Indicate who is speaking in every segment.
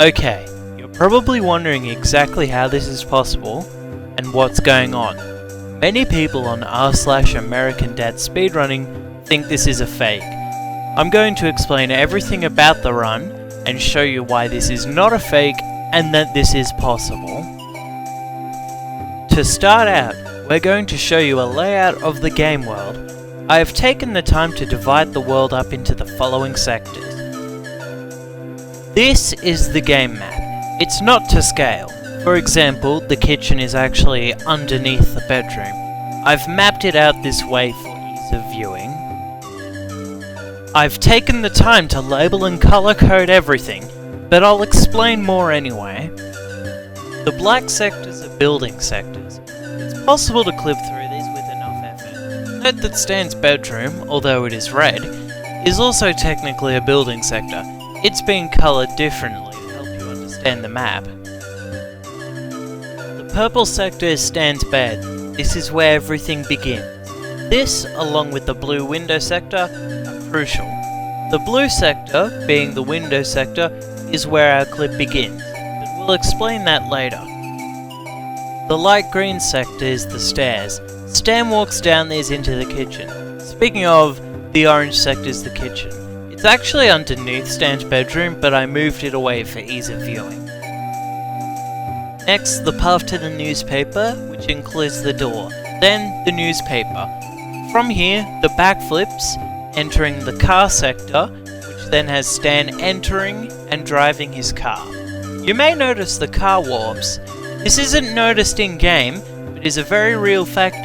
Speaker 1: Okay, you're probably wondering exactly how this is possible and what's going on. Many people on r/American Dad speedrunning think this is a fake. I'm going to explain everything about the run and show you why this is not a fake and that this is possible. To start out, we're going to show you a layout of the game world. I have taken the time to divide the world up into the following sectors. This is the game map. It's not to scale. For example, the kitchen is actually underneath the bedroom. I've mapped it out this way for ease of viewing. I've taken the time to label and color code everything, but I'll explain more anyway. The black sectors are building sectors. It's possible to clip through these with enough effort. Note that Stan's bedroom, although it is red, is also technically a building sector. It's being coloured differently to help you understand the map. The purple sector is Stan's bed. This is where everything begins. This, along with the blue window sector, are crucial. The blue sector, being the window sector, is where our clip begins, but we'll explain that later. The light green sector is the stairs. Stan walks down these into the kitchen. Speaking of, the orange sector is the kitchen. It's actually underneath Stan's bedroom, but I moved it away for ease of viewing. Next, the path to the newspaper, which includes the door. Then, the newspaper. From here, the backflips, entering the car sector, which then has Stan entering and driving his car. You may notice the car warps. This isn't noticed in-game, but is a very real factor.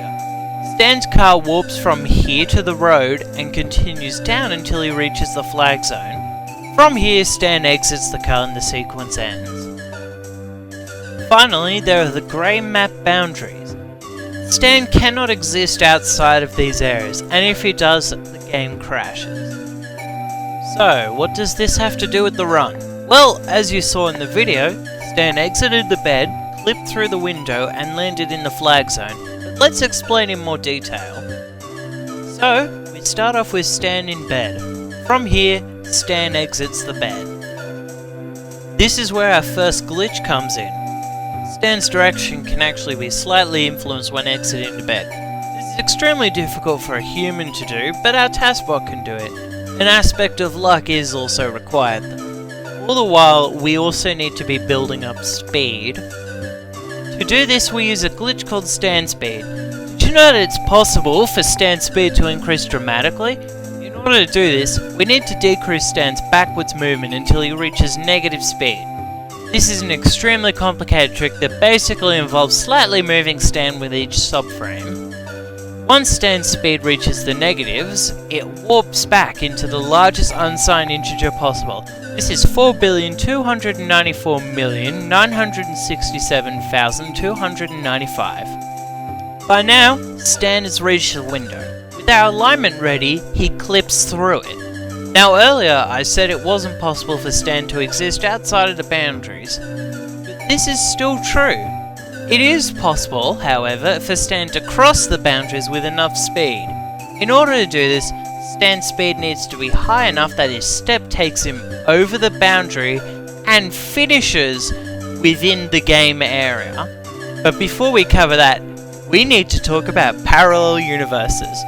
Speaker 1: Stan's car warps from here to the road and continues down until he reaches the flag zone. From here, Stan exits the car and the sequence ends. Finally, there are the grey map boundaries. Stan cannot exist outside of these areas, and if he does, the game crashes. So, what does this have to do with the run? Well, as you saw in the video, Stan exited the bed, clipped through the window, and landed in the flag zone. Let's explain in more detail. So, we start off with Stan in bed. From here, Stan exits the bed. This is where our first glitch comes in. Stan's direction can actually be slightly influenced when exiting the bed. This is extremely difficult for a human to do, but our taskbot can do it. An aspect of luck is also required though. All the while, we also need to be building up speed. To do this, we use a glitch called stand speed. Did you know that it's possible for stand speed to increase dramatically? In order to do this, we need to decrease Stan's backwards movement until he reaches negative speed. This is an extremely complicated trick that basically involves slightly moving Stan with each subframe. Once Stan's speed reaches the negatives, it warps back into the largest unsigned integer possible. This is 4,294,967,295. By now, Stan has reached the window. With our alignment ready, he clips through it. Now earlier I said it wasn't possible for Stan to exist outside of the boundaries, but this is still true. It is possible, however, for Stan to cross the boundaries with enough speed. In order to do this, Stan's speed needs to be high enough that his step takes him over the boundary and finishes within the game area. But before we cover that, we need to talk about parallel universes.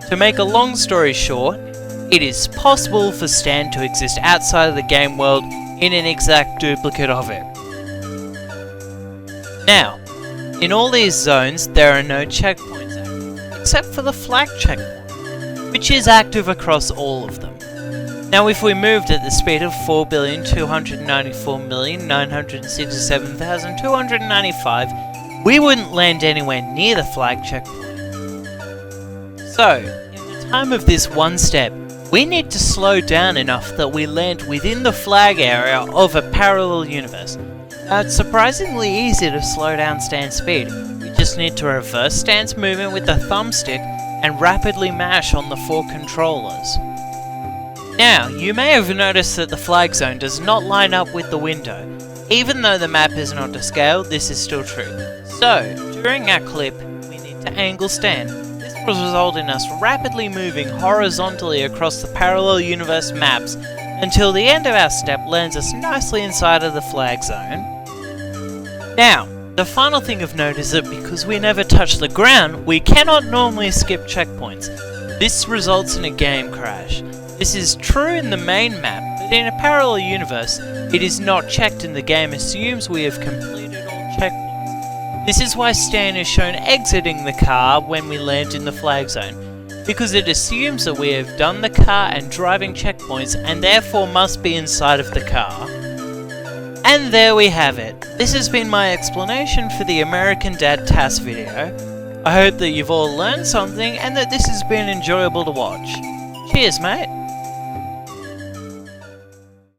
Speaker 1: To make a long story short, it is possible for Stan to exist outside of the game world in an exact duplicate of it. Now, in all these zones, there are no checkpoints active, except for the flag checkpoint, which is active across all of them. Now, if we moved at the speed of 4,294,967,295, we wouldn't land anywhere near the flag checkpoint. So, in the time of this one step, we need to slow down enough that we land within the flag area of a parallel universe. Now, it's surprisingly easy to slow down Stan's speed. We just need to reverse Stan's movement with the thumbstick and rapidly mash on the 4 controllers. Now, you may have noticed that the flag zone does not line up with the window. Even though the map is not to scale, this is still true. So, during our clip, we need to angle Stan. This will result in us rapidly moving horizontally across the parallel universe maps until the end of our step lands us nicely inside of the flag zone. Now, the final thing of note is that because we never touch the ground, we cannot normally skip checkpoints. This results in a game crash. This is true in the main map, but in a parallel universe, it is not checked and the game assumes we have completed all checkpoints. This is why Stan is shown exiting the car when we land in the flag zone, because it assumes that we have done the car and driving checkpoints and therefore must be inside of the car. And there we have it. This has been my explanation for the American Dad TAS video. I hope that you've all learned something and that this has been enjoyable to watch. Cheers, mate!